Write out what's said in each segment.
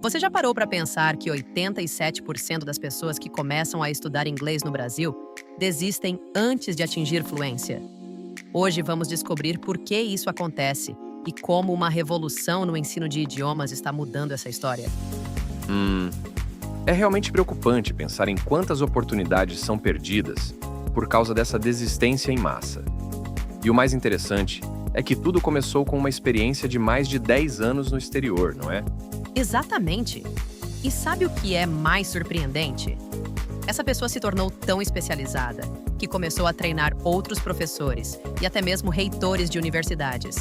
Você já parou para pensar que 87% das pessoas que começam a estudar inglês no Brasil desistem antes de atingir fluência? Hoje vamos descobrir por que isso acontece e como uma revolução no ensino de idiomas está mudando essa história. É realmente preocupante pensar em quantas oportunidades são perdidas por causa dessa desistência em massa. E o mais interessante é que tudo começou com uma experiência de mais de 10 anos no exterior, não é? Exatamente! E sabe o que é mais surpreendente? Essa pessoa se tornou tão especializada que começou a treinar outros professores e até mesmo reitores de universidades.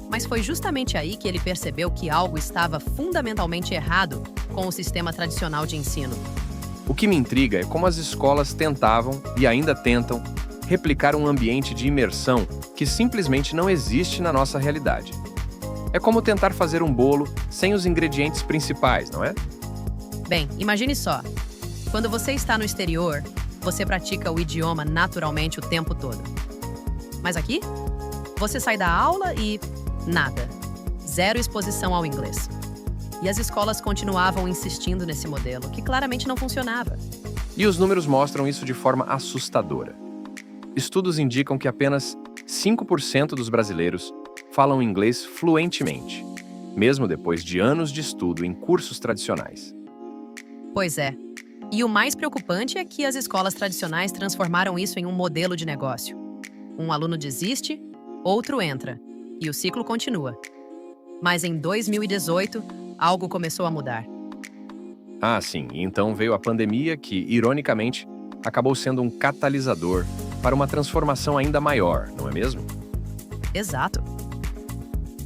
Mas foi justamente aí que ele percebeu que algo estava fundamentalmente errado com o sistema tradicional de ensino. O que me intriga é como as escolas tentavam, e ainda tentam, replicar um ambiente de imersão que simplesmente não existe na nossa realidade. É como tentar fazer um bolo sem os ingredientes principais, não é? Bem, imagine só. Quando você está no exterior, você pratica o idioma naturalmente o tempo todo. Mas aqui, você sai da aula e nada. Zero exposição ao inglês. E as escolas continuavam insistindo nesse modelo, que claramente não funcionava. E os números mostram isso de forma assustadora. Estudos indicam que apenas 5% dos brasileiros falam inglês fluentemente, mesmo depois de anos de estudo em cursos tradicionais. Pois é. E o mais preocupante é que as escolas tradicionais transformaram isso em um modelo de negócio. Um aluno desiste, outro entra, e o ciclo continua. Mas em 2018, algo começou a mudar. Sim, e então veio a pandemia que, ironicamente, acabou sendo um catalisador para uma transformação ainda maior, não é mesmo? Exato.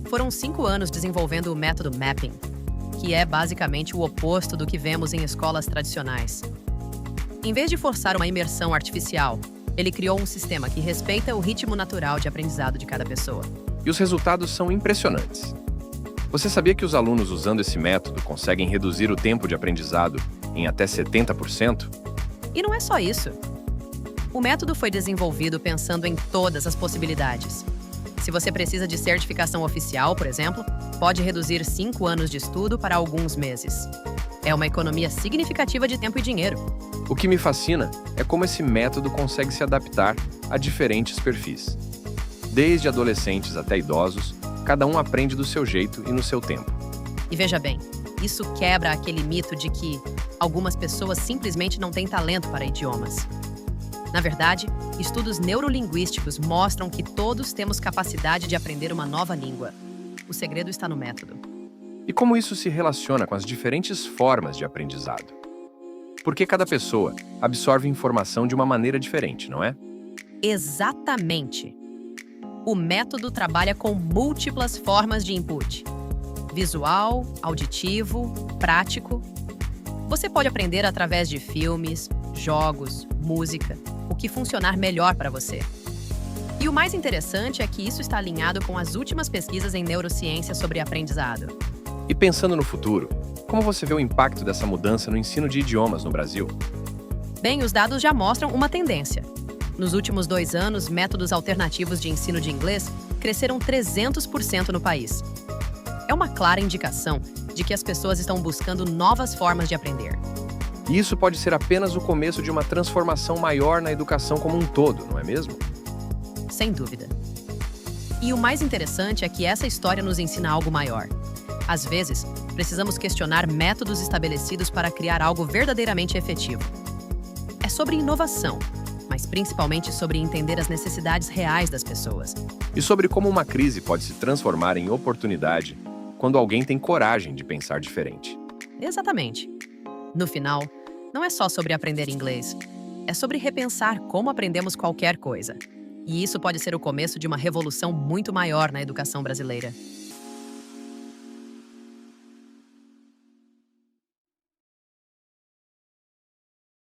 Foram 5 anos desenvolvendo o método Mapping, que é basicamente o oposto do que vemos em escolas tradicionais. Em vez de forçar uma imersão artificial, ele criou um sistema que respeita o ritmo natural de aprendizado de cada pessoa. E os resultados são impressionantes. Você sabia que os alunos usando esse método conseguem reduzir o tempo de aprendizado em até 70%? E não é só isso. O método foi desenvolvido pensando em todas as possibilidades. Se você precisa de certificação oficial, por exemplo, pode reduzir 5 anos de estudo para alguns meses. É uma economia significativa de tempo e dinheiro. O que me fascina é como esse método consegue se adaptar a diferentes perfis. Desde adolescentes até idosos, cada um aprende do seu jeito e no seu tempo. E veja bem, isso quebra aquele mito de que algumas pessoas simplesmente não têm talento para idiomas. Na verdade, estudos neurolinguísticos mostram que todos temos capacidade de aprender uma nova língua. O segredo está no método. E como isso se relaciona com as diferentes formas de aprendizado? Porque cada pessoa absorve informação de uma maneira diferente, não é? Exatamente. O método trabalha com múltiplas formas de input: visual, auditivo, prático. Você pode aprender através de filmes, jogos, música, o que funcionar melhor para você. E o mais interessante é que isso está alinhado com as últimas pesquisas em neurociência sobre aprendizado. E pensando no futuro, como você vê o impacto dessa mudança no ensino de idiomas no Brasil? Bem, os dados já mostram uma tendência. Nos últimos 2 anos, métodos alternativos de ensino de inglês cresceram 300% no país. É uma clara indicação de que as pessoas estão buscando novas formas de aprender. E isso pode ser apenas o começo de uma transformação maior na educação como um todo, não é mesmo? Sem dúvida. E o mais interessante é que essa história nos ensina algo maior. Às vezes, precisamos questionar métodos estabelecidos para criar algo verdadeiramente efetivo. É sobre inovação, mas principalmente sobre entender as necessidades reais das pessoas. E sobre como uma crise pode se transformar em oportunidade quando alguém tem coragem de pensar diferente. Exatamente. No final, não é só sobre aprender inglês. É sobre repensar como aprendemos qualquer coisa. E isso pode ser o começo de uma revolução muito maior na educação brasileira.